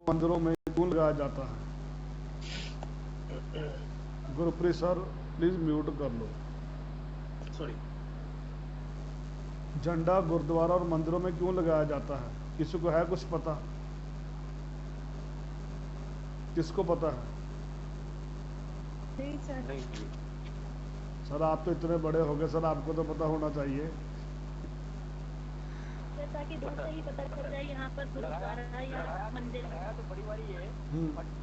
मंदिरों में क्यों लगाया जाता है? गुरप्रीत सर प्लीज म्यूट कर लो। सॉरी। झंडा गुरुद्वारा और मंदिरों में क्यों लगाया जाता है? किसी को है कुछ पता? किसको पता है? नहीं सर। नहीं जी। सर आप तो इतने बड़े हो गए सर, आपको तो पता होना चाहिए। ताकि दूर से ही पता चल जाए यहाँ पर गुरुद्वारा या मंदिर है। लगाया तो बड़ी बारी है,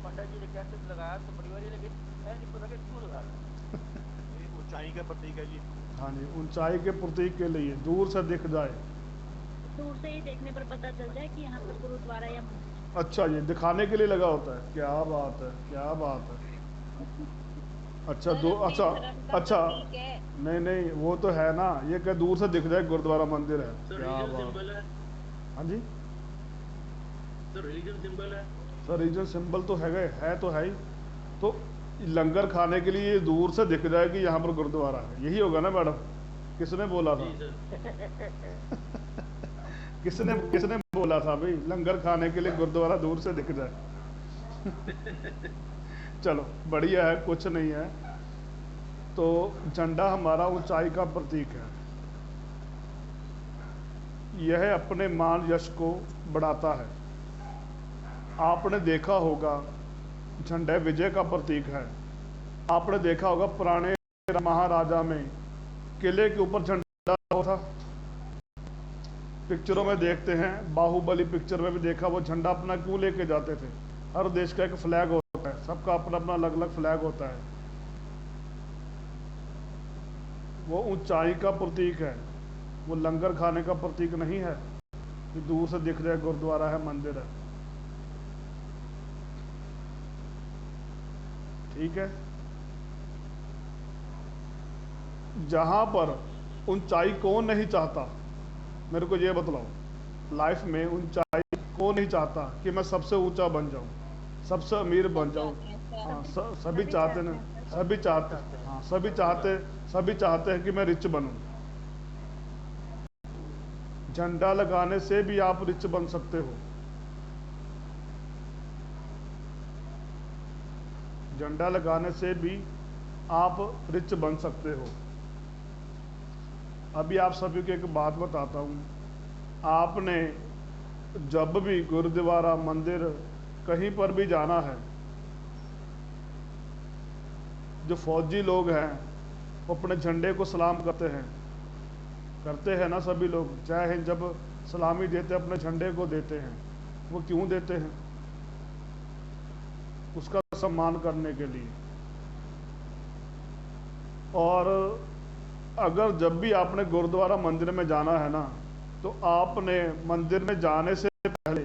पंडित जी ने कहते लगाया तो बड़ी बारी, लेकिन मैं नहीं पता कि क्यों लगाया। ये ऊंचाई का प्रतीक है जी। हाँ जी, ऊंचाई के प्रतीक के लिए दूर से दिख जाए। दूर से ही देखने पर पता चल जाए कि यहाँ पर गुरुद्वारा या मंदिर है। अच्छा, ये दिखाने के लिए लगा होता है? क्या बात है, क्या बात है। अच्छा सर दो, अपने अच्छा धर्म का अच्छा, प्रतीक है। नहीं नहीं वो तो है ना, ये क्या दूर से दिख जाए गुरुद्वारा मंदिर है? सर क्या रिलीजन बात। सिंबल है। हाँ जी सर रिलीजन सिंबल है। सर, रीजन सिंबल तो है तो है ही। तो लंगर खाने के लिए दूर से दिख जाए कि यहाँ पर गुरुद्वारा है, यही होगा ना मैडम? किसने बोला था? जी सर। किसने किसने बोला था भाई लंगर खाने के लिए गुरुद्वारा दूर से दिख जाए? चलो बढ़िया है, कुछ नहीं है। तो झंडा हमारा ऊंचाई का प्रतीक है। यह अपने मान यश को बढ़ाता है। आपने देखा होगा झंडा विजय का प्रतीक है। आपने देखा होगा पुराने महाराजा में किले के ऊपर झंडा था। पिक्चरों में देखते हैं, बाहुबली पिक्चर में भी देखा, वो झंडा अपना क्यों लेके जाते थे? हर देश का एक फ्लैग होता है, सबका अपना अपना अलग अलग फ्लैग होता है। वो ऊंचाई का प्रतीक है, वो लंगर खाने का प्रतीक नहीं है कि दूर से दिख जाए गुरुद्वारा है, मंदिर है। ठीक है, जहां पर ऊंचाई कौन नहीं चाहता, मेरे को ये बतलाओ। लाइफ में ऊंचाई कौन नहीं चाहता कि मैं सबसे ऊंचा बन जाऊं, सबसे अमीर बन सब जाऊं? चाहते हैं सर। हाँ, सभी सभी चाहते चाहते ना। हैं सर। सभी चाहते, हाँ सभी चाहते हैं कि मैं रिच बनूं। झंडा लगाने से भी आप रिच बन सकते हो। झंडा लगाने से भी आप रिच बन सकते हो। अभी आप सभी को एक बात बताता हूँ। आपने जब भी गुरुद्वारा मंदिर कहीं पर भी जाना है, जो फौजी लोग हैं वो अपने झंडे को सलाम करते हैं ना सभी लोग। जय हिंद जब सलामी देते अपने झंडे को देते हैं, वो क्यों देते हैं? उसका सम्मान करने के लिए। और अगर जब भी आपने गुरुद्वारा मंदिर में जाना है ना, तो आपने मंदिर में जाने से पहले,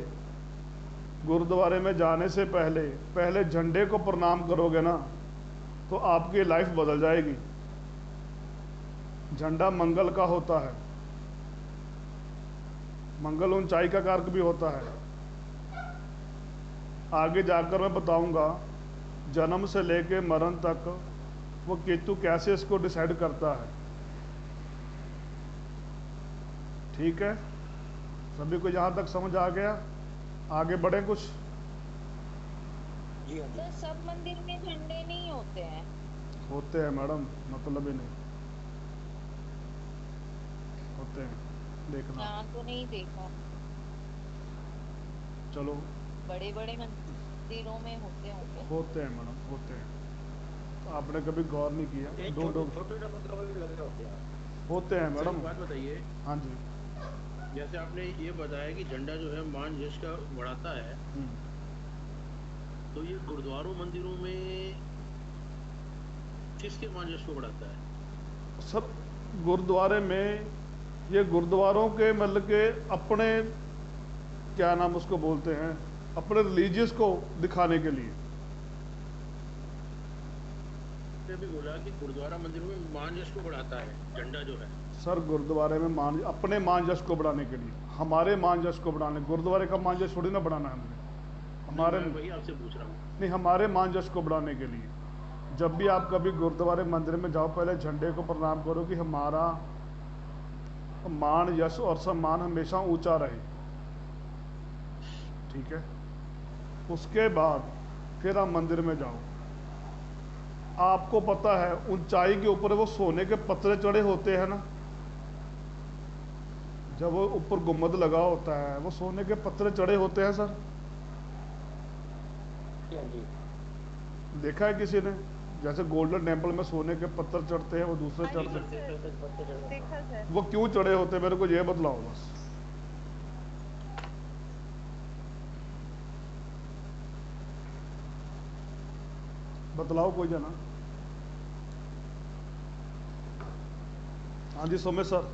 गुरुद्वारे में जाने से पहले पहले झंडे को प्रणाम करोगे ना, तो आपकी लाइफ बदल जाएगी। झंडा मंगल का होता है, मंगल ऊंचाई का कारक भी होता है। आगे जाकर मैं बताऊंगा जन्म से लेके मरण तक वो केतु कैसे इसको डिसाइड करता है। ठीक है, सभी को यहाँ तक समझ आ गया? आगे बढ़े कुछ? जी हाँ जी। सर सब मंदिर में झंडे नहीं होते हैं। होते हैं मैडम, मतलब ही नहीं होते हैं, देखना। यहाँ तो नहीं देखा। चलो, बड़े बड़े मंदिरों में होते होंगे। होते हैं मैडम, होते हैं। तो आपने कभी गौर नहीं किया? एक ढूंढो। छोटे छोटे मतलब भी लगे होते हैं। होते हैं सर मैडम। एक बात बताइए, हाँ जी। जैसे आपने ये बताया कि झंडा जो है मान यश का बढ़ाता है, हम्म। तो ये गुरुद्वारों मंदिरों में किसके मान यश को बढ़ाता है? सर गुरुद्वारे में, ये गुरुद्वारों के मतलब के अपने, क्या नाम उसको बोलते हैं, अपने रिलीजियस को दिखाने के लिए। आपने भी बोला कि गुरुद्वारा मंदिरों में मान यश को बढ़ाता है झंडा जो है। सर गुरुद्वारे में अपने मान यश को बढ़ाने के लिए, हमारे मान यश को बढ़ाने, गुरुद्वारे का मान यश थोड़ी ना बढ़ाना है हमने। नहीं हमारे मैं वही आपसे पूछ रहा हूँ। नहीं, हमारे मान यश को बढ़ाने के लिए। जब भी आप कभी गुरुद्वारे मंदिर में जाओ, पहले झंडे को प्रणाम करो कि हमारा मान यश और सम्मान हमेशा ऊंचा रहे। ठीक है, उसके बाद फिर आप मंदिर में जाओ। आपको पता है ऊंचाई के ऊपर वो सोने के पत्थर चढ़े होते हैं ना, जब वो ऊपर गुम्बद लगा होता है वो सोने के पत्थर चढ़े होते हैं सर, हाँ जी। देखा है किसी ने? जैसे गोल्डन टेम्पल में सोने के पत्थर चढ़ते हैं, वो दूसरे चढ़ते हैं, देखा सर। वो क्यों चढ़े होते हैं? मेरे को ये बतलाओ बस। बतलाओ कोई जना। हाँ जी सोमे सर।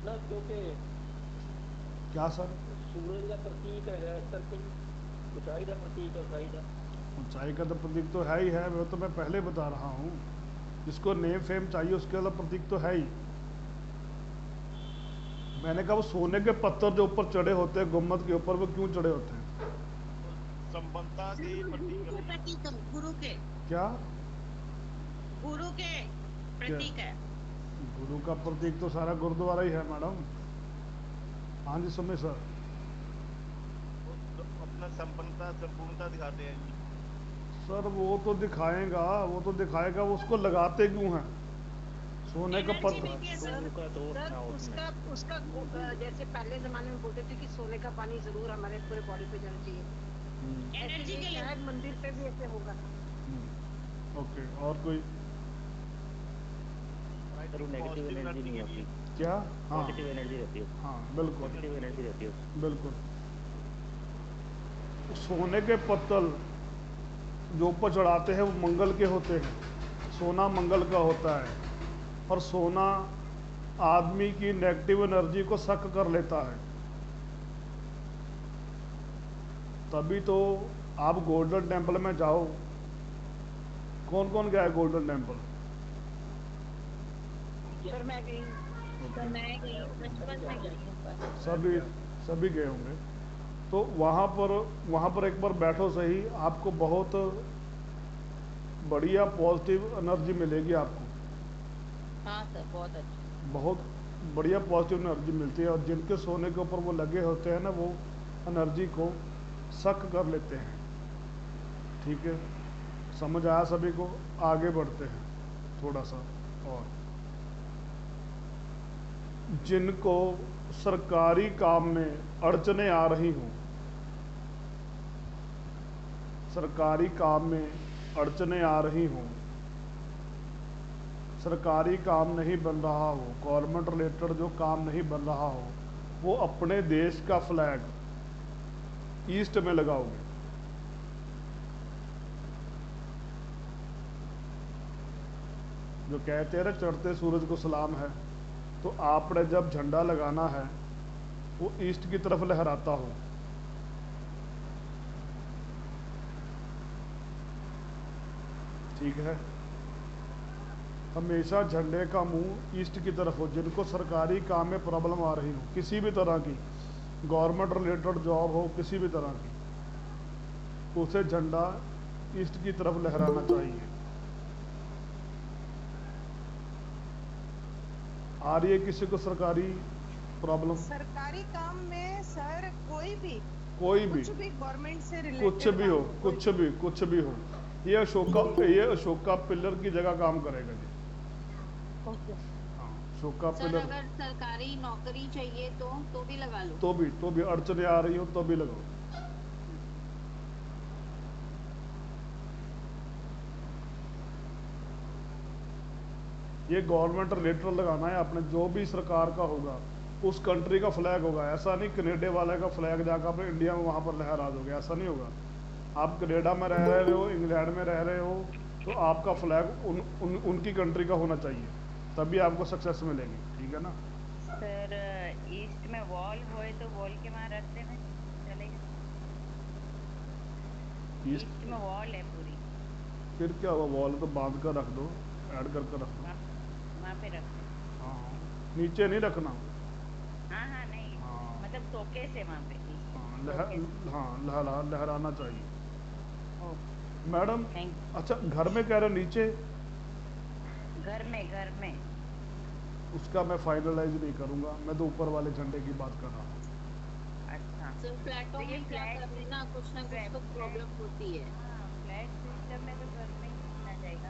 ना क्योंकि क्या सर? सूरज का प्रतीक है इस करके ऊंचाई का प्रतीक है ऊंचाई का। ऊंचाई का तो प्रतीक तो है ही है, वो तो मैं पहले बता रहा हूँ। जिसको नेम फेम चाहिए उसके वाला प्रतीक तो है ही। मैंने कहा वो सोने के पत्थर जो ऊपर चढ़े होते हैं गुम्बद के ऊपर, वो क्यों चढ़े होते हैं? संबंधता के प्रतीक है। प्रतीक गुरु के, क्या गुरु के प्रतीक है। गुरु का प्रतीक तो सारा गुरुद्वारा ही है मैडम। हाँ जी सुमे सर। तो अपना संपन्नता संपूर्णता दिखाते हैं जी। सर वो तो दिखाएगा, वो तो दिखाएगा, वो उसको लगाते क्यों हैं? सोने का एनर्जी पत्थर। मिलती है सर। गुरु का दोष सर ना उसमें। उसका जैसे पहले जमाने में बोलते थे कि सोने का पानी जरूर हमारे पूरे बॉडी पे जाना चाहिए, ऐसे एनर्जी ही के लिए शायद मंदिर पे भी ऐसे होगा। ओके, और कोई? सर वो नेगेटिव एनर्जी नहीं होती, क्या? हाँ पॉजिटिव एनर्जी रहती है, हाँ बिल्कुल पॉजिटिव एनर्जी रहती है। बिल्कुल। सोने के पत्तल जो ऊपर चढ़ाते हैं वो मंगल के होते हैं, सोना मंगल का होता है। और सोना आदमी की नेगेटिव एनर्जी को सक कर लेता है। तभी तो आप गोल्डन टेम्पल में जाओ। कौन कौन गया है गोल्डन टेम्पल? सर मैं गई तो मैं गई हूँ, बचपन में गई हूँ पर। सभी सभी गए होंगे। तो वहाँ पर एक बार बैठो सही, आपको बहुत बढ़िया पॉजिटिव एनर्जी मिलेगी आपको। हाँ सर, बहुत अच्छा। बहुत बढ़िया पॉजिटिव एनर्जी मिलती है। और जिनके सोने के ऊपर वो लगे होते हैं ना, वो एनर्जी को सक कर लेते हैं। ठीक है, समझ आया सभी को? आगे बढ़ते हैं थोड़ा सा और। जिनको सरकारी काम में अड़चने आ रही हों, सरकारी काम में अड़चने आ रही हों, सरकारी काम नहीं बन रहा हो, गवर्नमेंट रिलेटेड जो काम नहीं बन रहा हो, वो अपने देश का फ्लैग ईस्ट में लगाओगे। जो कहते हैं ना चढ़ते सूरज को सलाम है, तो आपने जब झंडा लगाना है वो ईस्ट की तरफ लहराता हो। ठीक है, हमेशा झंडे का मुंह ईस्ट की तरफ हो। जिनको सरकारी काम में प्रॉब्लम आ रही हो, किसी भी तरह की, गवर्नमेंट रिलेटेड जॉब हो, किसी भी तरह की, उसे झंडा ईस्ट की तरफ लहराना चाहिए। आ रही है किसी को सरकारी प्रॉब्लम? सरकारी काम में सर कोई भी कोई भी, कुछ भी गवर्नमेंट से कुछ रिलेटेड भी हो, कुछ भी हो, ये अशोका पिलर की जगह काम करेगा जी। ओके। हाँ, अशोका सर पिलर। अगर सरकारी नौकरी चाहिए तो भी लगा लो। तो भी अड़चने आ रही हो तो भी लगाओ। ये गवर्नमेंट रिलेटेड लगाना है आपने, जो भी सरकार का होगा उस कंट्री का फ्लैग होगा। ऐसा नहीं कनेडा वाले का फ्लैग जाकर अपने इंडिया में वहाँ पर लहरा दोगे, ऐसा नहीं होगा। आप कनेडा में रह रहे हो, इंग्लैंड में रह रहे हो, तो आपका फ्लैग उनकी कंट्री का होना चाहिए, तभी आपको सक्सेस मिलेगी। ठीक है ना? सर ईस्ट में वॉल होए तो वॉल के वहाँ रख देना चलेगा। ईस्ट में वॉल है पूरी, फिर क्या हुआ? वॉल तो बांध कर रख दो, ऐड करके रख दो। वहाँ पे रख देना। हाँ, नीचे नहीं रखना। हाँ हाँ नहीं, हाँ मतलब शोके से वहाँ पे ईस्ट हाँ, हाँ लहराना चाहिए। ओके मैडम थैंक अच्छा, घर में कह रहे हो नीचे? घर में उसका मैं फाइनलाइज नहीं करूंगा, मैं तो ऊपर वाले झंडे की बात कर रहा हूँ। सर फ्लैटों देखिए में क्या फ्लैट कर रहे हैं ना कुछ तो प्रॉब्लम होती है। हाँ फ्लैट सिस्टम में तो घर में ही दिखना चाहिए।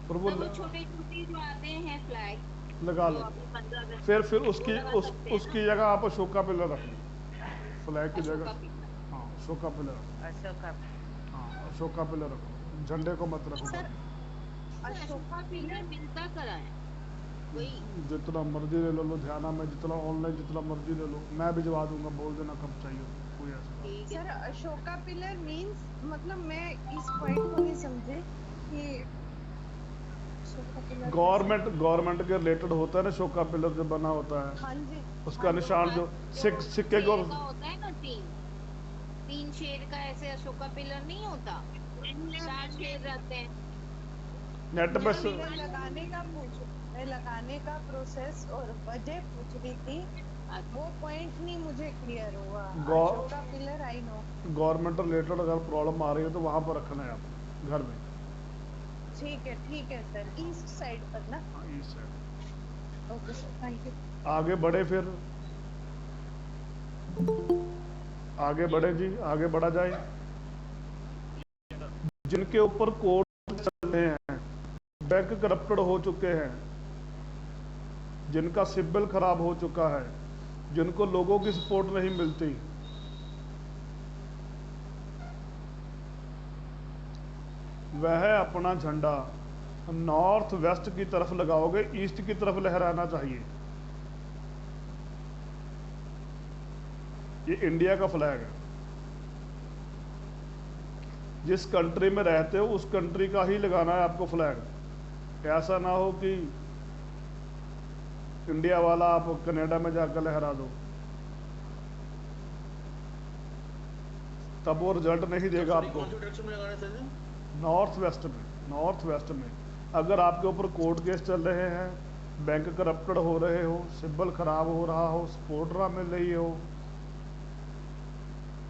और तो वो छोटे छोटे जो आते हैं फ्लैग लगा जो लो। अभी 15 अगस्त फिर वो उसकी लगा सकते हैं उसकी जगह आप अशोका पिलर रख लो, फ्लैग की अशोका जगह। पिलर। हाँ अशोका पिलर रखो। अशोका। हाँ अशोका पिलर रखो, झंडे को मत रखो सर बाकी। अशोका पिलर मिलता करा है वही। जितना मर्जी ले लो लुधियाना में, जितना ऑनलाइन जितना मर्जी ले लो, मैं भिजवा दूंगा, बोल देना कब चाहिए, कोई ऐसी बात ठीक है सर अशोका पिलर मींस मतलब मैं इस पॉइंट को नहीं समझे कि अशोका पिलर कैसे? गवर्नमेंट के रिलेटेड होता है ना अशोका पिलर जो बना होता है, हाँ जी उसका हाँ जी। निशान जो सिक्के को। शेर का होता है ना, तीन शेर का ऐसे अशोका पिलर नहीं होता, 4 शेर रहते हैं। नेट पे नहीं, मैं लगाने का प्रोसेस और वजह पूछ रही थी, वो पॉइंट नहीं मुझे क्लियर हुआ। Ashoka pillar I know. Government related अगर प्रॉब्लम आ रही है तो वहां पर रखना है आप घर में। ठीक है सर, ईस्ट साइड पर ना। हाँ, east side. Okay sir, thank you. आगे बढ़े, फिर आगे बढ़े जी, आगे बढ़ा जाए। जिनके ऊपर कोर्ट चल रहे हैं, बैंक करप्टेड हो चुके हैं, जिनका सिबिल खराब हो चुका है, जिनको लोगों की सपोर्ट नहीं मिलती, वह अपना झंडा नॉर्थ वेस्ट की तरफ लगाओगे, ईस्ट की तरफ लहराना चाहिए। ये इंडिया का फ्लैग है। जिस कंट्री में रहते हो उस कंट्री का ही लगाना है आपको फ्लैग। ऐसा ना हो कि इंडिया वाला आप कनाडा में जाकर लहरा दो, तब वो रिजल्ट नहीं देगा आपको। नॉर्थ वेस्ट में अगर आपके ऊपर कोर्ट केस चल रहे हैं, बैंक करप्टेड हो रहे हो, सिबिल खराब हो रहा हो, सपोर्ट ना मिल रही हो,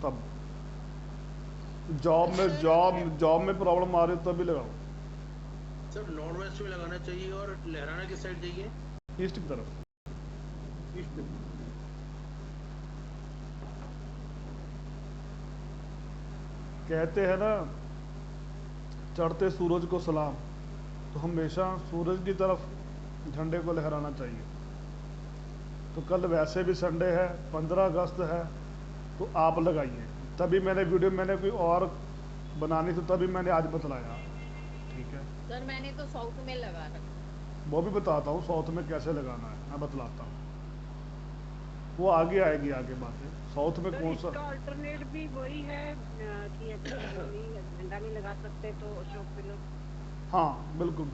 तब जॉब में प्रॉब्लम आ रही हो तभी लगाओ। सर नॉर्थ वेस्ट में लगाना चाहिए और लहराना किस साइड चाहिए? ईस्ट की तरफ। ईस्ट में। कहते हैं ना, चढ़ते सूरज को सलाम, तो हमेशा सूरज की तरफ झंडे को लहराना चाहिए। तो कल वैसे भी संडे है, 15 अगस्त है, तो आप लगाइए। तभी मैंने कोई और बनानी थी, तभी मैंने आज बतलाया। ठीक है सर मैंने तो साउथ में लगा रखा। वो भी बताता हूँ साउथ में कैसे लगाना है, मैं बतलाता हूँ, वो आगे आएगी आगे बातें। साउथ में कौन सा अल्टरनेट भी वही है कि झंडा नहीं लगा सकते तो अशोक पिलर। हाँ बिल्कुल।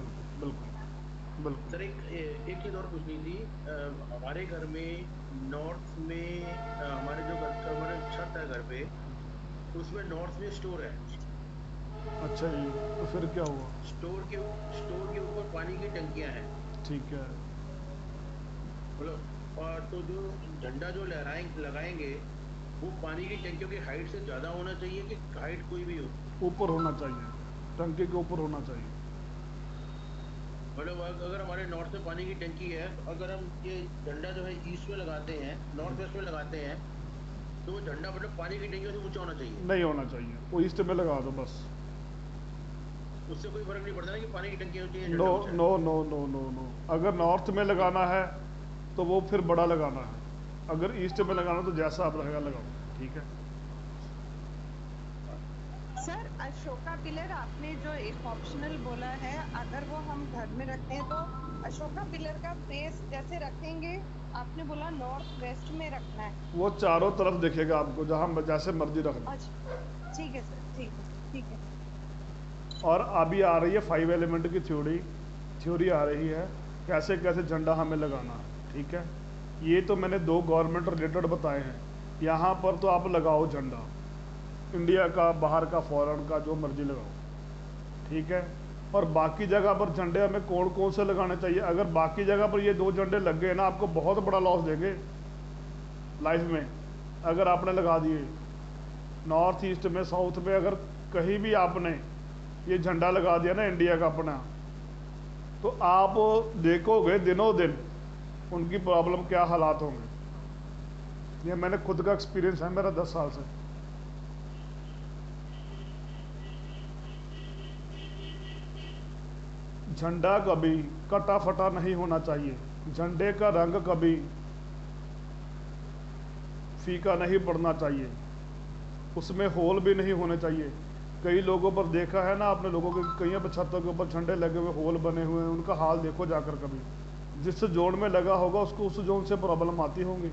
सर एक चीज और पूछनी थी। हमारे घर में नॉर्थ में हमारे जो घर का हमारे छत है घर पे, उसमें नॉर्थ में स्टोर है। अच्छा जी, तो फिर क्या हुआ? स्टोर के ऊपर पानी की टंकियां हैं। ठीक है। मतलब और तो जो झंडा जो लगाएंगे वो पानी की टंकियों की हाइट से ज्यादा होना चाहिए कि हाइट कोई भी हो? ऊपर होना चाहिए, टंकी के ऊपर होना चाहिए। मतलब अगर हमारे नॉर्थ में पानी की टंकी है, तो अगर हम ये झंडा जो है ईस्ट में लगाते हैं, नॉर्थ वेस्ट में लगाते हैं, तो वो झंडा मतलब पानी की टंकी से ऊंचा होना चाहिए? नहीं होना चाहिए, वो ईस्ट में लगा दो बस। उससे कोई फर्क नहीं पड़ता ना कि पानी की टंकी ऊंची है, नो झंडा ऊंचा है? No no no no no अगर नॉर्थ में लगाना है तो वो फिर बड़ा लगाना है, अगर ईस्ट में लगाना तो जैसा आप लगाओ। ठीक है। सर अशोका पिलर आपने जो एक ऑप्शनल बोला है, अगर वो हम घर में रखते हैं तो अशोका पिलर का फेस जैसे रखेंगे, आपने बोला नॉर्थ वेस्ट में रखना है। वो चारों तरफ दिखेगा आपको, जहां जैसे मर्जी रख दो। अच्छा ठीक है सर, ठीक है। और अभी आ रही है 5 एलिमेंट की थ्योरी आ रही है, कैसे कैसे झंडा हमें लगाना है। ठीक है, ये तो मैंने 2 गवर्नमेंट रिलेटेड बताए हैं। यहाँ पर तो आप लगाओ झंडा, इंडिया का, बाहर का, फॉरेन का, जो मर्जी लगाओ। ठीक है। और बाकी जगह पर झंडे हमें कौन से लगाने चाहिए? अगर बाकी जगह पर ये 2 झंडे लग गए ना, आपको बहुत बड़ा लॉस देंगे लाइफ में। अगर आपने लगा दिए नॉर्थ ईस्ट में, साउथ में, अगर कहीं भी आपने ये झंडा लगा दिया ना इंडिया का अपना, तो आप देखोगे दिनों दिन उनकी प्रॉब्लम क्या हालात होंगे। ये मैंने खुद का एक्सपीरियंस है मेरा 10 साल से। झंडा कभी कटा फटा नहीं होना चाहिए। झंडे का रंग कभी फीका नहीं पड़ना चाहिए। उसमें होल भी नहीं होने चाहिए। कई लोगों पर देखा है ना आपने, लोगों के कई पर छतों के ऊपर झंडे लगे हुए, होल बने हुए हैं, उनका हाल देखो जाकर कभी। जिस जोन में लगा होगा उसको उस जोन से प्रॉब्लम आती होंगी।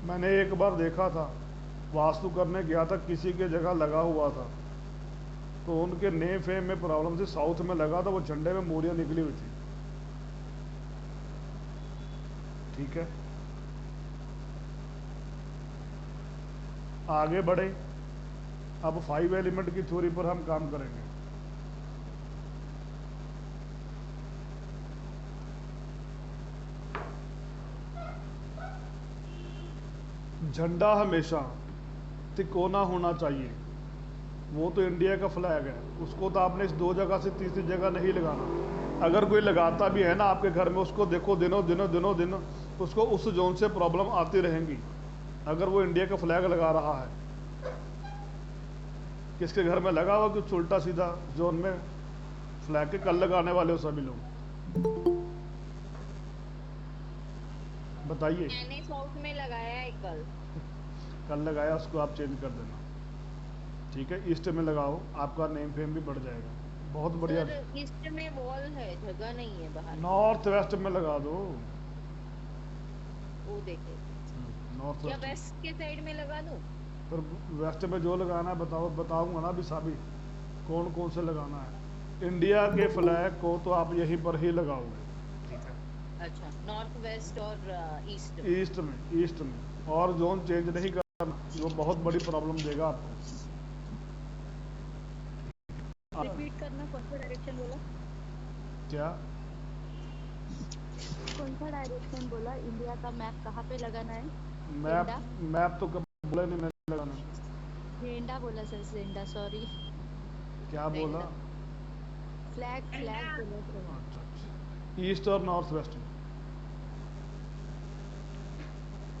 मैंने एक बार देखा था, वास्तु करने गया था, किसी के जगह लगा हुआ था, तो उनके नेम फेम में प्रॉब्लम थी। साउथ में लगा था, वो झंडे में मोरियां निकली हुई थी। ठीक है, आगे बढ़े। अब 5 एलिमेंट की थ्योरी पर हम काम करेंगे। झंडा हमेशा तिकोना होना चाहिए। वो तो इंडिया का फ्लैग है, उसको तो आपने इस 2 जगह से तीसरी जगह नहीं लगाना। अगर कोई लगाता भी है ना आपके घर में, उसको देखो दिनों दिनों उसको उस जोन से प्रॉब्लम आती रहेंगी। अगर वो इंडिया का फ्लैग लगा रहा है, किसके घर में लगा हुआ कुछ उल्टा सीधा जोन में फ्लैग के, कल लगाने वाले हो सभी लोग, बताइए। मैंने साउथ में लगाया है कल। कल लगाया, उसको आप चेंज कर देना। ठीक है, ईस्ट में लगाओ, आपका नेम फेम भी बढ़ जाएगा। बहुत बढ़िया। सर ईस्ट में वॉल है, जगह नहीं है बाहर। नॉर्थ वेस्ट में लगा दो। वो देखे नॉर्थ क्या वेस्ट में। वेस्ट के साइड में लगा दूं? पर वेस्ट में जो लगाना है बताओ, बताऊंगा ना अभी साबी कौन कौन से लगाना है। इंडिया के फ्लैग को तो आप यहीं पर ही लगाओगे। ठीक है, अच्छा, नॉर्थ वेस्ट और ईस्ट। ईस्ट में और जोन चेंज नहीं करना, वो बहुत बड़ी प्रॉब्लम देगा आपको। रिपीट करना, कौन सा डायरेक्शन बोला? क्या कौन सा डायरेक्शन बोला? इंडिया का मैप कहाँ पे लगाना है? मैप? मैप तो कब बोला नहीं मैंने लगाना। झंडा बोला सर, झंडा, सॉरी। क्या बोला? फ्लैग फ्लैग बोला सर। अच्छा, ईस्ट और नॉर्थ वेस्ट में।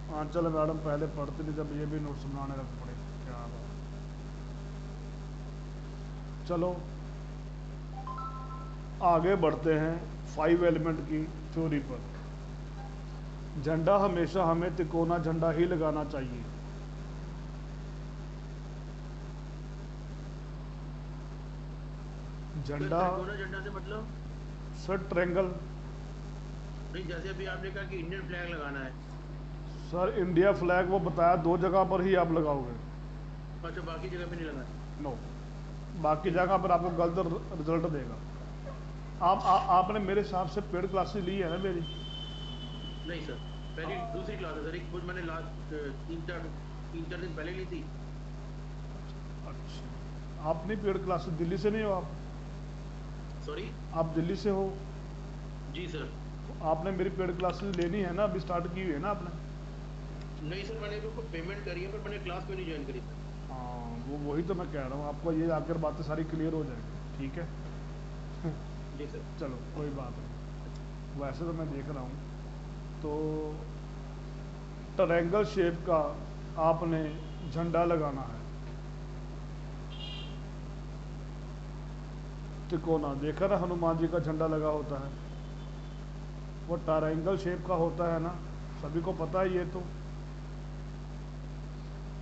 हाँ चलो मैडम, पहले पढ़ती थी जब, ये भी नोट्स बनाने लग पड़े। क्या बात। चलो आगे बढ़ते हैं 5 एलिमेंट की थ्योरी पर। झंडा हमेशा हमें तिकोना झंडा ही लगाना चाहिए। झंडा त्रिकोणीय झंडा से मतलब? Sir triangle. नहीं, जैसे अभी आपने कहा कि इंडियन फ्लैग लगाना है। सर इंडिया फ्लैग वो बताया 2 जगह पर ही आप लगाओगे। अच्छा, बाकी जगह पे नहीं लगाना? नो, बाकी जगह पर आपको गलत रिजल्ट देगा। आपने मेरे हिसाब से पेड क्लासेस ली है ना मेरी? नहीं सर, पहली दूसरी क्लास है सर, एक कुछ मैंने लास्ट 3-4 दिन पहले ली थी। अच्छा, आप नहीं पेड क्लासेस, दिल्ली से नहीं हो आप? सॉरी? आप दिल्ली से हो? जी सर। आपने मेरी पेड क्लासेस लेनी है ना, अभी स्टार्ट की हुई है ना आपने? नहीं सर, मैंने तो पेमेंट करी है, पर मैंने क्लास कोई नहीं ज्वाइन करी सर। हाँ वही तो मैं कह रहा हूँ आपको, ये आकर बातें सारी क्लियर हो जाएगी। ठीक है जी सर। चलो कोई बात नहीं। वैसे तो मैं देख रहा हूँ, तो ट्रायंगल शेप का आपने झंडा लगाना है। तिकोना देखा ना, हनुमान जी का झंडा लगा होता है, वो ट्रायंगल शेप का होता है ना, सभी को पता है ये तो।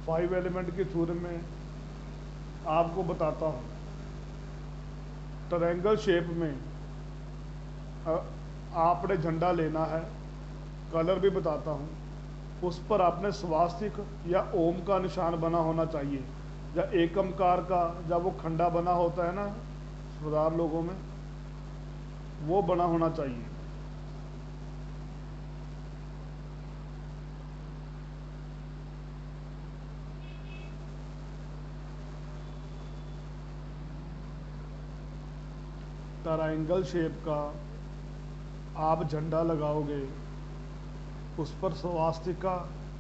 5 एलिमेंट की थ्योरी में आपको बताता हूँ। ट्रायंगल शेप में आपने झंडा लेना है, कलर भी बताता हूँ। उस पर आपने स्वास्तिक या ओम का निशान बना होना चाहिए, या एकमकार का, जब वो खंडा बना होता है ना सरदार लोगों में, वो बना होना चाहिए। ट्रायंगल शेप का आप झंडा लगाओगे, उस पर स्वास्तिका,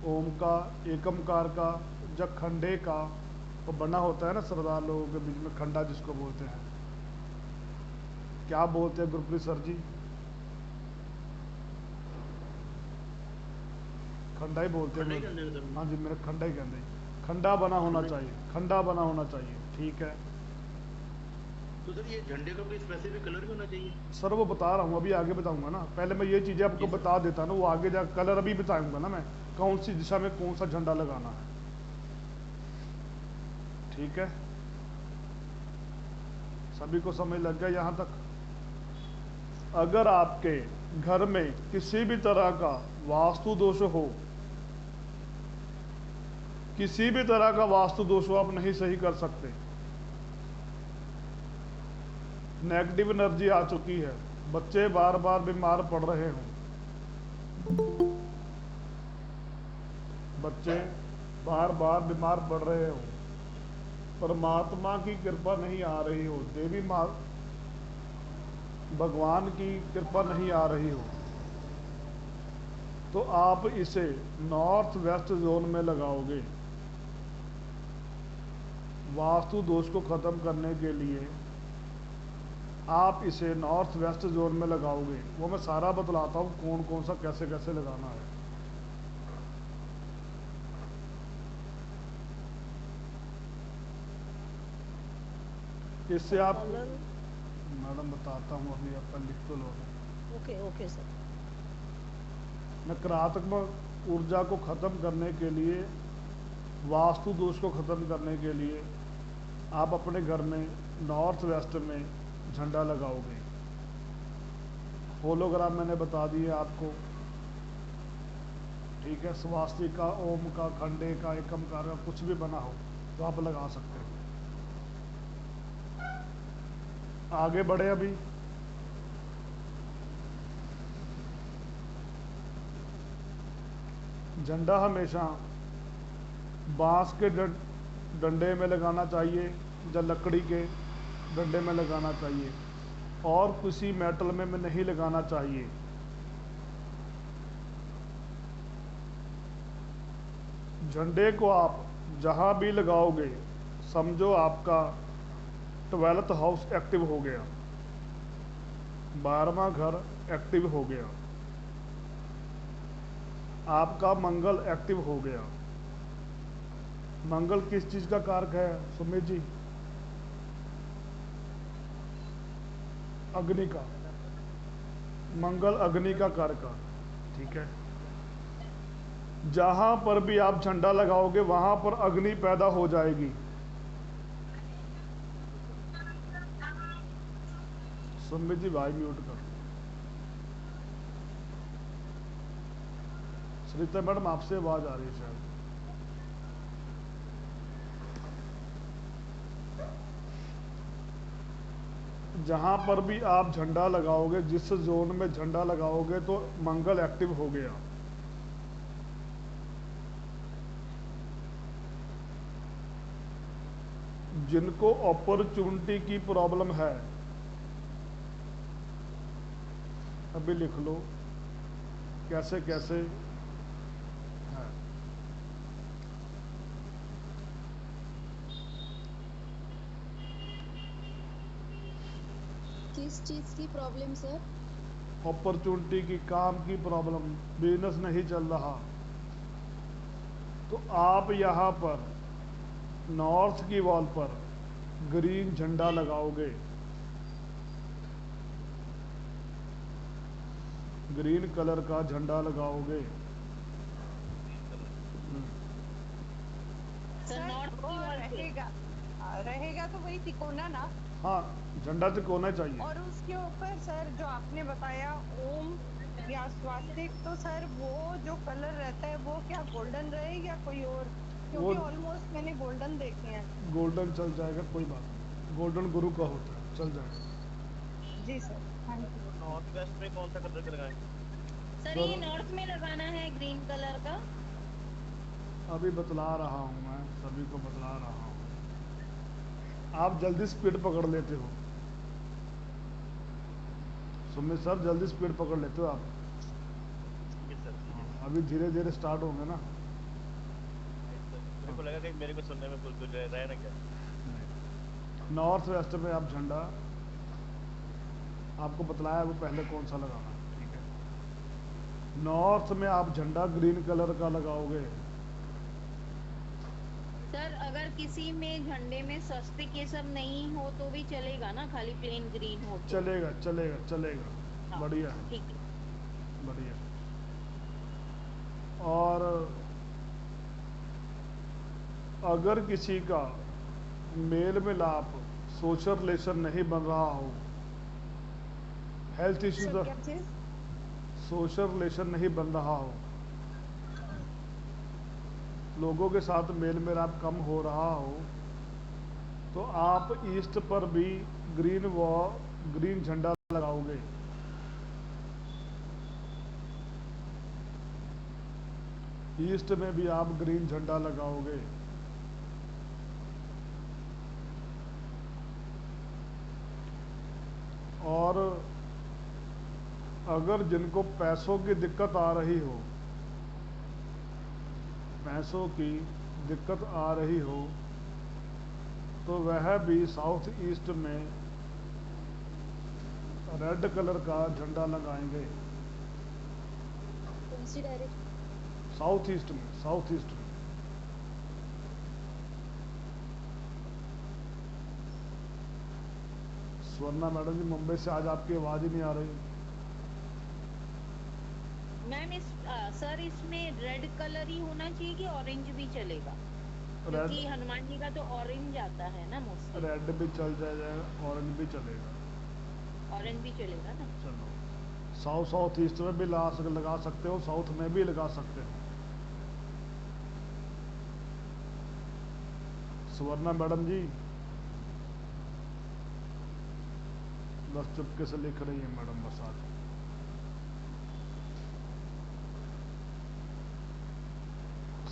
ओम का, एकमकार का, जब खंडे का वो बना होता है ना सरदार लोगों के बीच में, खंडा जिसको बोलते हैं, क्या बोलते हैं गुरप्रीत सर जी? खंडा ही बोलते खंडा ही हैं। कहते हैं सर। हाँ जी, मेरे खंडा ही कहते हैं। खंडा बना होना चाहिए, खंडा बना होना चाहिए, ठीक है। तो सर ये झंडे का कोई स्पेसिफिक कलर भी होना चाहिए? सर वो बता रहा हूँ, अभी आगे बताऊंगा ना, पहले मैं ये चीज़ें आपको जी सर। बता देता ना, वो आगे जा कलर अभी बताऊंगा ना मैं, कौन सी दिशा में कौन सा झंडा लगाना है, ठीक है। सभी को समझ लग गया यहाँ तक? अगर आपके घर में किसी भी तरह का वास्तु दोष हो, किसी भी तरह का वास्तु दोष हो, आप नहीं सही कर सकते, नेगेटिव एनर्जी आ चुकी है, बच्चे बार बार बीमार पड़ रहे हों, बच्चे बार बार बीमार पड़ रहे हो, परमात्मा की कृपा नहीं आ रही हो, देवी माँ भगवान की कृपा नहीं आ रही हो, तो आप इसे नॉर्थ वेस्ट जोन में लगाओगे। वास्तु दोष को खत्म करने के लिए आप इसे नॉर्थ वेस्ट जोन में लगाओगे। वो मैं सारा बतलाता हूँ कौन कौन सा कैसे कैसे लगाना है। इससे आप, मैडम बताता हूँ, अभी अपन लिख तो लो। Okay okay sir. नकारात्मक ऊर्जा को खत्म करने के लिए, वास्तु दोष को खत्म करने के लिए आप अपने घर में नॉर्थ वेस्ट में झंडा लगाओगे। होलोग्राम मैंने बता दिए आपको, ठीक है। स्वास्तिका, ओम का, खंडे का, एकमकार का, कुछ भी बना हो तो आप लगा सकते हैं। आगे बढ़े अभी। झंडा हमेशा बांस के डंडे में लगाना चाहिए या लकड़ी के डंडे में लगाना चाहिए, और किसी मेटल में नहीं लगाना चाहिए। झंडे को आप जहां भी लगाओगे, समझो आपका 12th हाउस एक्टिव हो गया, 12वां घर एक्टिव हो गया, आपका मंगल एक्टिव हो गया। मंगल किस चीज का कारक है सुमित जी? अग्नि का। मंगल अग्नि का कारक, ठीक है। जहां पर भी आप झंडा लगाओगे वहां पर अग्नि पैदा हो जाएगी। सुमित जी भाई म्यूट कर। श्रीता मैडम आपसे आवाज आ रही है शायद। जहां पर भी आप झंडा लगाओगे, जिस जोन में झंडा लगाओगे, तो मंगल एक्टिव हो गया। जिनको अपॉर्चुनिटी की प्रॉब्लम है, अभी लिख लो कैसे कैसे है। किस चीज की प्रॉब्लम सर? अपॉर्चुनिटी की, काम की प्रॉब्लम, बिजनेस नहीं चल रहा, तो आप यहाँ पर नॉर्थ की वॉल पर ग्रीन झंडा लगाओगे। ग्रीन कलर का झंडा लगाओगे। सर नॉर्थ वो की वॉल पे रहेगा रहेगा तो वही तिकोना ना। हाँ, झंडा तिकोना चाहिए। और उसके ऊपर सर जो आपने बताया ओम या स्वास्तिक, तो सर वो जो कलर रहता है वो क्या गोल्डन रहे या कोई और? क्योंकि ऑलमोस्ट मैंने गोल्डन देखे हैं। गोल्डन चल जाएगा, कोई बात नहीं, गोल्डन गुरु का होता है, चल जाएगा। जी sir, thank you. North west में कौन सा कलर लगाएं? सर ये नॉर्थ में लगाना है ग्रीन कलर का। अभी बतला रहा हूँ मैं, सभी को बतला रहा हूँ। आप जल्दी स्पीड पकड़ लेते हो सुमित सर, जल्दी स्पीड पकड़ लेते हो आप। Yes sir. अभी धीरे धीरे स्टार्ट होंगे ना। मेरे को लगा कि मेरे को सुनने में कुछ रहा है ना क्या। नॉर्थ वेस्ट में आप झंडा, आपको बतलाया वो पहले कौन सा लगाना है, ठीक है। नॉर्थ में आप झंडा ग्रीन कलर का लगाओगे। सर अगर किसी में झंडे में स्वस्तिक ये सब नहीं हो तो भी चलेगा ना, खाली प्लेन ग्रीन हो तो? चलेगा चलेगा चलेगा। हाँ, बढ़िया है, ठीक है। बढ़िया। और अगर किसी का मेल मिलाप, सोशल रिलेशन नहीं बन रहा हो, हेल्थ इश्यूज, सर क्या चीज? सोशल रिलेशन नहीं बन रहा हो, लोगों के साथ मेल मिलाप कम हो रहा हो, तो आप ईस्ट पर भी ग्रीन झंडा लगाओगे। ईस्ट में भी आप ग्रीन झंडा लगाओगे। और अगर जिनको पैसों की दिक्कत आ रही हो, पैसों की दिक्कत आ रही हो, तो वह भी साउथ ईस्ट में रेड कलर का झंडा लगाएंगे। कौन सी डायरेक्शन? साउथ ईस्ट में, साउथ ईस्ट में। स्वर्णा मैडम जी, मुंबई से आज आपकी आवाज ही नहीं आ रही। मैम सर इसमें रेड कलर ही होना चाहिए कि ऑरेंज भी चलेगा? क्योंकि हनुमान जी का तो ऑरेंज आता है ना मोस्टली। रेड भी चल जाएगा, ऑरेंज भी चलेगा। ऑरेंज भी चलेगा ना? चलो, साउथ ईस्ट में भी लगा सकते हो, साउथ में भी लगा सकते हो। स्वर्णा मैडम जी बस चुपके से लिख रही है मैडम, बस आज।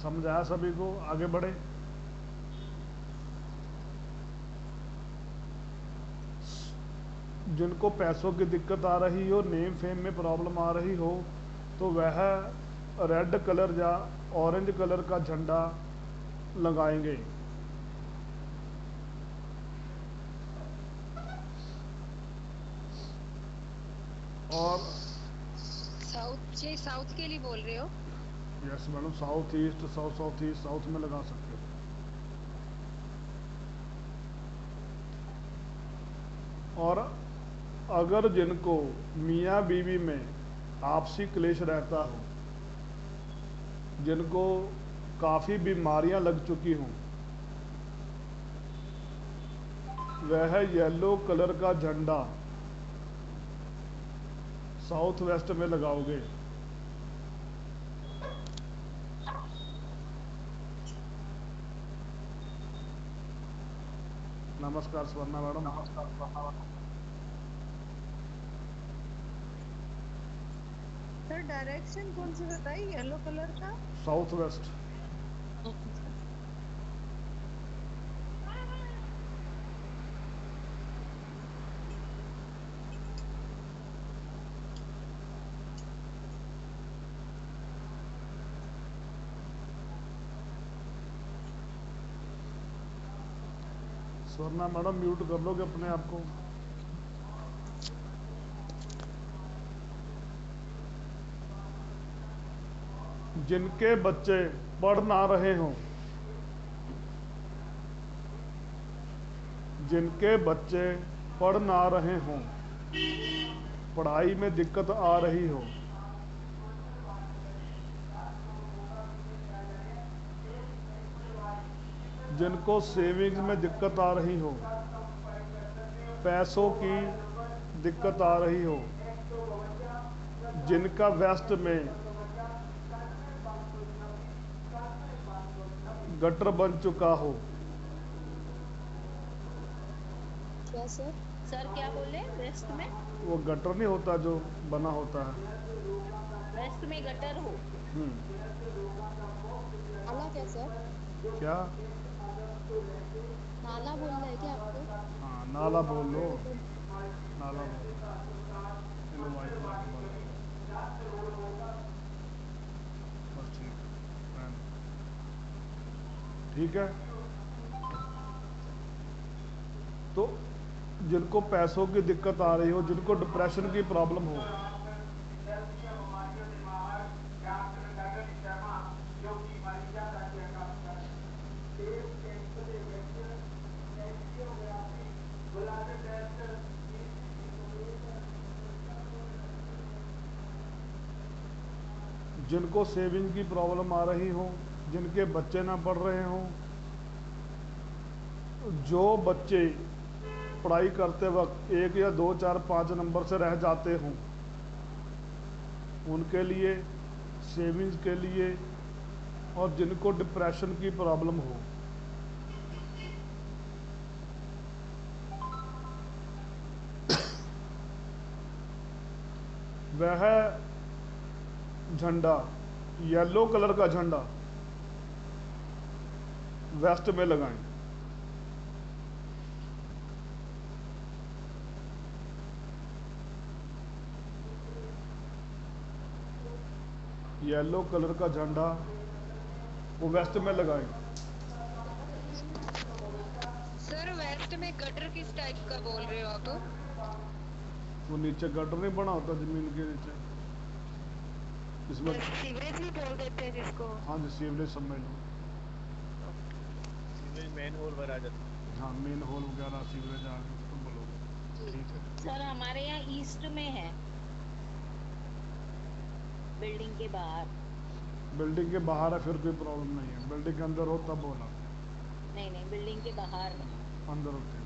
समझ आया सभी को? आगे बढ़े। जिनको पैसों की दिक्कत आ रही हो, नेम फेम में प्रॉब्लम आ रही हो, तो वह रेड कलर या ऑरेंज कलर का झंडा लगाएंगे। और साउथ के लिए बोल रहे हो? Yes madam, south east, south east, south में लगा सकते हो। और अगर जिनको मियाँ बीवी में आपसी क्लेश रहता हो, जिनको काफ़ी बीमारियां लग चुकी हों, वह येलो कलर का झंडा साउथ वेस्ट में लगाओगे। नमस्कार स्वर्णा मैडम। सर डायरेक्शन कौन सी बताई येलो कलर का? South west. Swarna madam mute कर लोगे अपने आप को? जिनके बच्चे पढ़ ना रहे हों, जिनके बच्चे पढ़ ना रहे हों, पढ़ाई में दिक्कत आ रही हो, जिनको सेविंग्स में दिक्कत आ रही हो, पैसों की दिक्कत आ रही हो, जिनका वेस्ट में गटर बन चुका हो। क्या सर? सर क्या बोले? वेस्ट में? वो गटर नहीं होता जो बना होता है। वेस्ट में गटर हो? नाला क्या सर? क्या? नाला बोलना है क्या आपको? हाँ, नाला बोल लो, नाला बोल। चलो वाइट वाइट बोल। बस ठीक है। तो जिनको पैसों की दिक्कत आ रही हो, जिनको डिप्रेशन की प्रॉब्लम हो, जिनको सेविंग की प्रॉब्लम आ रही हो, जिनके बच्चे ना पढ़ रहे हों, जो बच्चे पढ़ाई करते वक्त 1 या 2 4 5 नंबर से रह जाते हों, उनके लिए, सेविंग्स के लिए, और जिनको डिप्रेशन की प्रॉब्लम हो। वह झंडा, येलो कलर का झंडा वेस्ट में लगाएं। येलो कलर का झंडा वो वेस्ट में लगाएं। सर वेस्ट में गटर किस टाइप का बोल रहे हो आप? वो नीचे गटर नहीं बना होता जमीन के नीचे, इसमें सीवरेज भी बोल देते हैं जिसको। हाँ जी, सीवरेज समझ लो। सीवरेज मेन होल पर आ जाता है। हाँ, मेन होल वगैरह सीवरेज आ गए उसको बोलोगे, ठीक है। सर हमारे यहाँ ईस्ट में है, बिल्डिंग के बाहर। बिल्डिंग के बाहर है फिर कोई प्रॉब्लम नहीं है, बिल्डिंग के अंदर हो तब बोला। नहीं नहीं, बिल्डिंग के बाहर है। अंदर होते हैं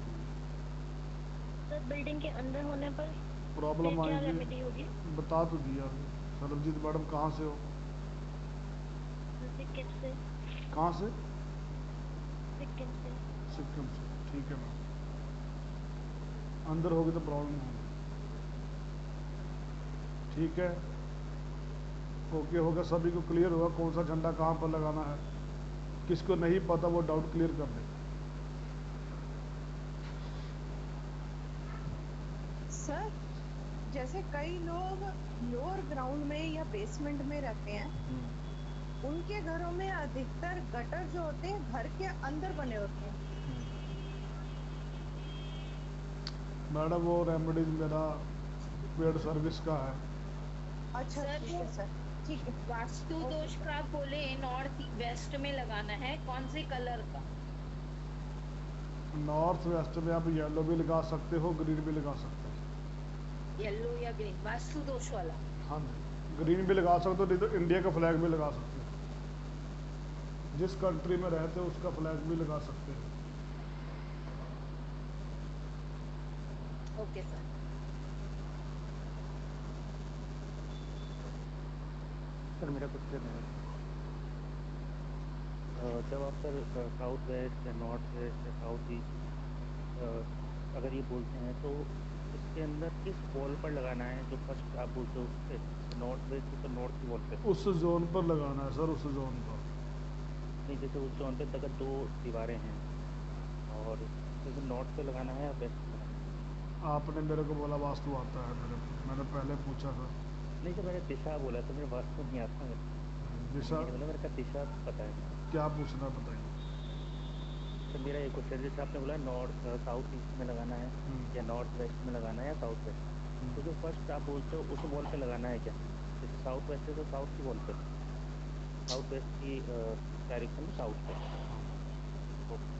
सर बिल्डिंग के अंदर होने पर प्रॉब्लम फिर क्या आएगी। रेमेडी होगी? बता तो दिया अभी। सरबजीत मैडम कहाँ से हो? सिक्किम से। कहाँ से? सिक्किम से। सिक्किम से, ठीक है मैम। अंदर होगी तो प्रॉब्लम होगी, ठीक है। ओके होगा, सभी को क्लियर होगा कौन सा झंडा कहाँ पर लगाना है। किसको नहीं पता वो डाउट क्लियर कर दे। सर जैसे कई लोग लोअर ग्राउंड में या बेसमेंट में रहते हैं, उनके घरों में अधिकतर गटर जो होते हैं घर के अंदर बने होते हैं। मैडम वो रेमेडीज मेरा पेड सर्विस का है। अच्छा सर, ठीक है सर, ठीक है। वास्तु दोष का आप बोले नॉर्थ वेस्ट में लगाना है, कौन से कलर का? नॉर्थ वेस्ट में आप येलो भी लगा सकते हो, ग्रीन भी लगा सकते हो। येलो या ग्रीन, वास्तु दोष वाला? हाँ जी, ग्रीन भी लगा सकते हो, नहीं तो इंडिया का फ्लैग भी लगा सकते हो। जिस कंट्री में रहते हो उसका फ्लैग भी लगा सकते हो। Okay sir. सर मेरा क्वेश्चन है, जब आप सर साउथ वेस्ट या नॉर्थ वेस्ट या साउथ ईस्ट अगर ये बोलते हैं तो इसके अंदर किस वॉल पर लगाना है? जो फर्स्ट आप बोलते हो नॉर्थ वेस्ट तो नॉर्थ की वॉल पे, उस जोन पर लगाना है सर, उस जोन पर। नहीं जैसे उस जोन पे अगर 2 दीवारें हैं और जैसे नॉर्थ पे लगाना है या वेस्ट पे लगाना है? आपने मेरे को बोला वास्तु आता है, मैंने पहले पूछा था। नहीं सर मैंने दिशा बोला तो मेरे वास्तु नहीं आता मेरे को। दिशा मतलब मेरे का दिशा पता है। क्या पूछना बताइए। तो मेरा एक क्वेश्चन, जैसे आपने बोला नॉर्थ साउथ ईस्ट में लगाना है या नॉर्थ वेस्ट में लगाना है या साउथ वेस्ट, तो जो फर्स्ट आप बोलते हो उस वॉल पे लगाना है क्या? जैसे साउथ वेस्ट है तो साउथ की वॉल पे, साउथ वेस्ट की डायरेक्शन में साउथ पे। ओके।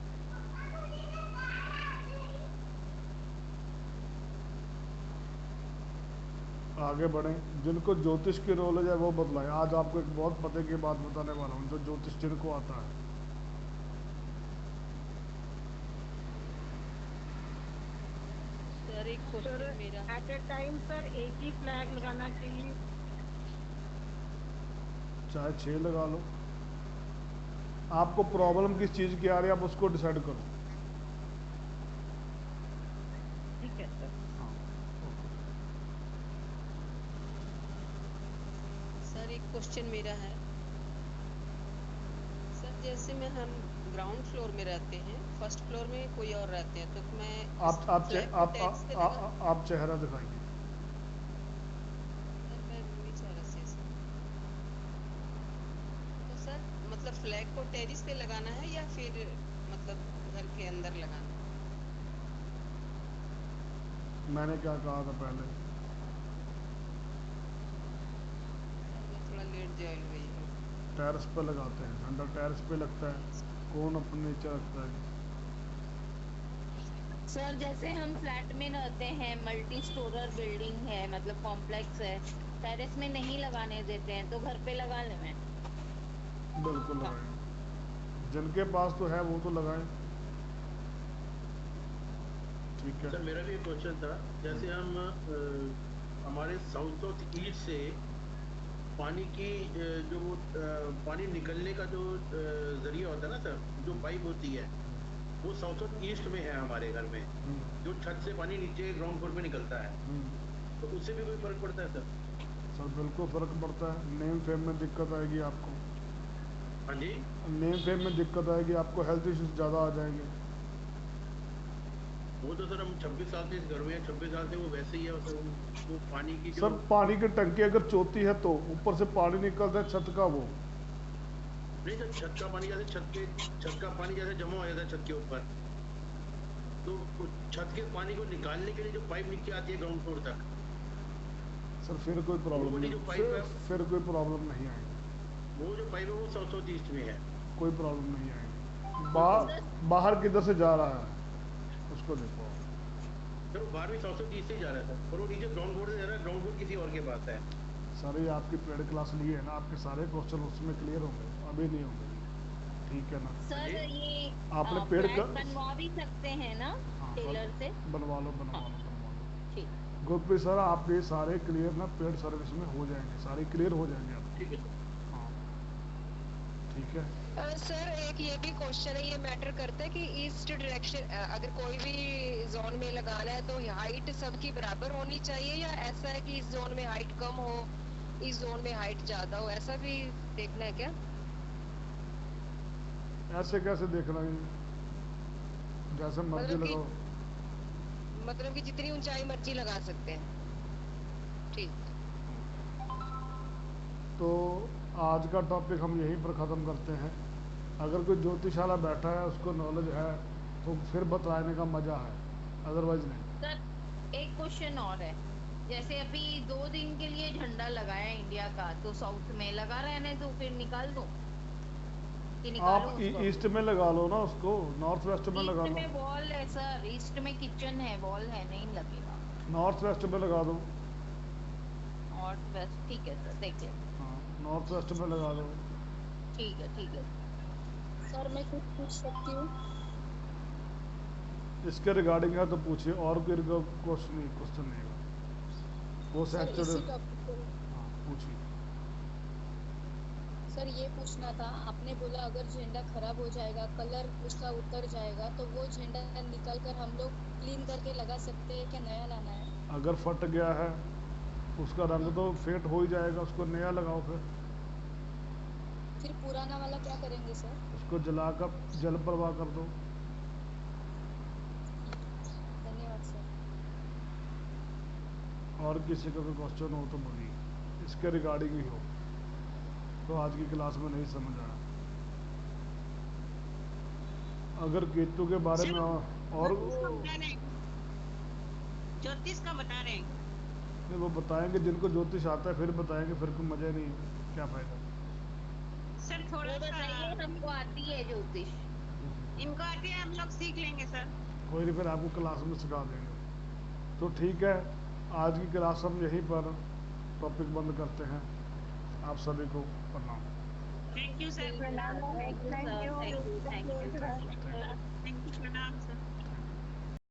आगे बढ़ें, जिनको ज्योतिष की नॉलेज है वो बतलाएं। आज आपको एक बहुत पते की बात बताने वाला हूँ, जो ज्योतिष जिनको आता है। सर एक क्वेश्चन मेरा है। एट ए टाइम सर एक ही फ्लैग लगाना चाहिए? चाहे 6 लगा लो, आपको प्रॉब्लम किस चीज़ की आ रही है आप उसको डिसाइड करो। ठीक है सर। सर एक क्वेश्चन मेरा है। सर जैसे में हम ग्राउंड फ्लोर में रहते हैं, फर्स्ट फ्लोर में कोई और रहते हैं, तो मैं आप चेहरा दिखाइए। सर मैं रूमी चेहरा से तो सर मतलब फ्लैग को टेरिस पे लगाना है या फिर मतलब घर के अंदर लगाना है? मैंने क्या कहा था पहले? मैं थोड़ा लेट ज्वाइन हुई हूँ। टेरेस पे लगाते हैं, झंडा टेरेस पे लगता है, कौन अपने नीचे रखता है? सर जैसे हम फ्लैट में रहते हैं, मल्टी स्टोरर बिल्डिंग है, मतलब कॉम्प्लेक्स है, टेरेस में नहीं लगाने देते हैं, तो घर पे लगा ले मैं। बिल्कुल लगाएं, जिनके पास तो है वो तो लगाएं। ठीक है सर मेरा भी एक क्वेश्चन था, जैसे हम हमारे साउथ ईस्ट से पानी की जो वो पानी निकलने का जो जरिया होता है ना सर, जो पाइप होती है, वो साउथ ईस्ट में है हमारे घर में, जो छत से पानी नीचे ग्राउंड फ्लोर पे निकलता है, तो उससे भी कोई फर्क पड़ता है सर? सर बिल्कुल फ़र्क पड़ता है, नेम फेम में दिक्कत आएगी आपको। हाँ जी, नेम फेम में दिक्कत आएगी आपको, हेल्थ इश्यूज ज़्यादा आ जाएंगे। वो तो सर हम 26 साल से इस घर में हैं, 26 साल से वो वैसे ही है, वो पानी की जो सर पानी की टंकी अगर चौथी है तो ऊपर से पानी निकलता है छत का, वो नहीं सर, छत का पानी जैसे छत का पानी जैसे जमा हो जाता है छत के ऊपर, तो छत के पानी को निकालने के लिए जो पाइप नीचे आती है ग्राउंड फ्लोर तक, सर फिर कोई प्रॉब्लम वाली नहीं, जो पाइप है, फिर कोई प्रॉब्लम नहीं आएगी, वो जो पाइप है वो साउथ ईस्ट में है। कोई प्रॉब्लम नहीं आएगी। बाहर किधर से जा रहा है उसको देखो। सर वो बाहर भी साउथ ईस्ट से ही जा रहा है सर, और वो नीचे ग्राउंड फ्लोर से जा रहा है, ग्राउंड फ्लोर किसी और के पास है। सर ये आपकी पेड क्लास लिए है ना, आपके सारे क्वेश्चन उसमें क्लियर होंगे, अभी नहीं होंगे, ठीक है ना? सर ये आपने पेड़ फ्लैट बनवा भी सकते हैं ना टेलर से? बनवा लो ठीक। गुरप्रीत सर आपके सारे क्लियर ना पेड सर्विस में हो जाएंगे, सारे क्लियर हो जाएंगे आप। ठीक है हाँ ठीक है। सर एक ये भी क्वेश्चन है, ये मैटर करता है कि ईस्ट डायरेक्शन अगर कोई भी जोन में लगाना है तो हाइट सबकी बराबर होनी चाहिए, या ऐसा है कि इस जोन में हाइट कम हो, इस जोन में हाइट ज्यादा हो, ऐसा भी देखना है क्या? ऐसे कैसे देखना है, जैसे मर्जी लगाओ। मतलब कि जितनी ऊंचाई मर्जी लगा सकते हैं। ठीक। तो आज का टॉपिक हम यहीं पर ख़त्म करते हैं। अगर कोई ज्योतिषाला बैठा है उसको नॉलेज है तो फिर बताने का मज़ा है, अदरवाइज नहीं। सर एक क्वेश्चन और है, जैसे अभी 2 दिन के लिए झंडा लगाया इंडिया का, तो साउथ में लगा रहने दो, फिर निकाल दो कि निकालो आप उसको? ईस्ट में लगा लो ना उसको, नॉर्थ वेस्ट में लगा ईस्ट लो। में वॉल है सर, ईस्ट में किचन है, वॉल है, नहीं लगेगा। नॉर्थ वेस्ट में लगा दो। नॉर्थ वेस्ट ठीक है सर, देख लेते हैं। हाँ नॉर्थ वेस्ट में लगा दो। ठीक है ठीक है। सर मैं कुछ पूछ सकती हूँ? इसके रिगार्डिंग है तो पूछिए, और कोई क्वेश्चन नहीं है वो सर सेक्टर। इसी टॉपिक पे हाँ पूछिए। सर ये पूछना था, आपने बोला अगर झंडा खराब हो जाएगा, कलर उसका उतर जाएगा, तो वो झंडा निकाल कर हम लोग क्लीन करके लगा सकते हैं क्या, नया लाना है? अगर फट गया है उसका रंग तो फेट हो ही जाएगा, उसको नया लगाओ। फिर पुराना वाला क्या करेंगे सर? उसको जलाकर जल प्रवाह कर दो। धन्यवाद सर। और किसी का कोई क्वेश्चन हो तो बोलिए, इसके रिगार्डिंग ही हो तो आज की क्लास में नहीं समझ आया। अगर केतु के बारे में और ज्योतिष का बता रहे हैं। नहीं, वो बताएंगे जिनको ज्योतिष आता है फिर बताएंगे, फिर कोई मजा नहीं, क्या फायदा। सर थोड़ा बताइए, हमको आती है ज्योतिष। इनको आती है, हम लोग सीख लेंगे सर। कोई नहीं, फिर आपको क्लास में सिखा देंगे। तो ठीक है, आज की क्लास हम यहीं पर टॉपिक बंद करते हैं। आप सभी को प्रणाम। Thank you sir. Thank you sir, thank you. Thank you.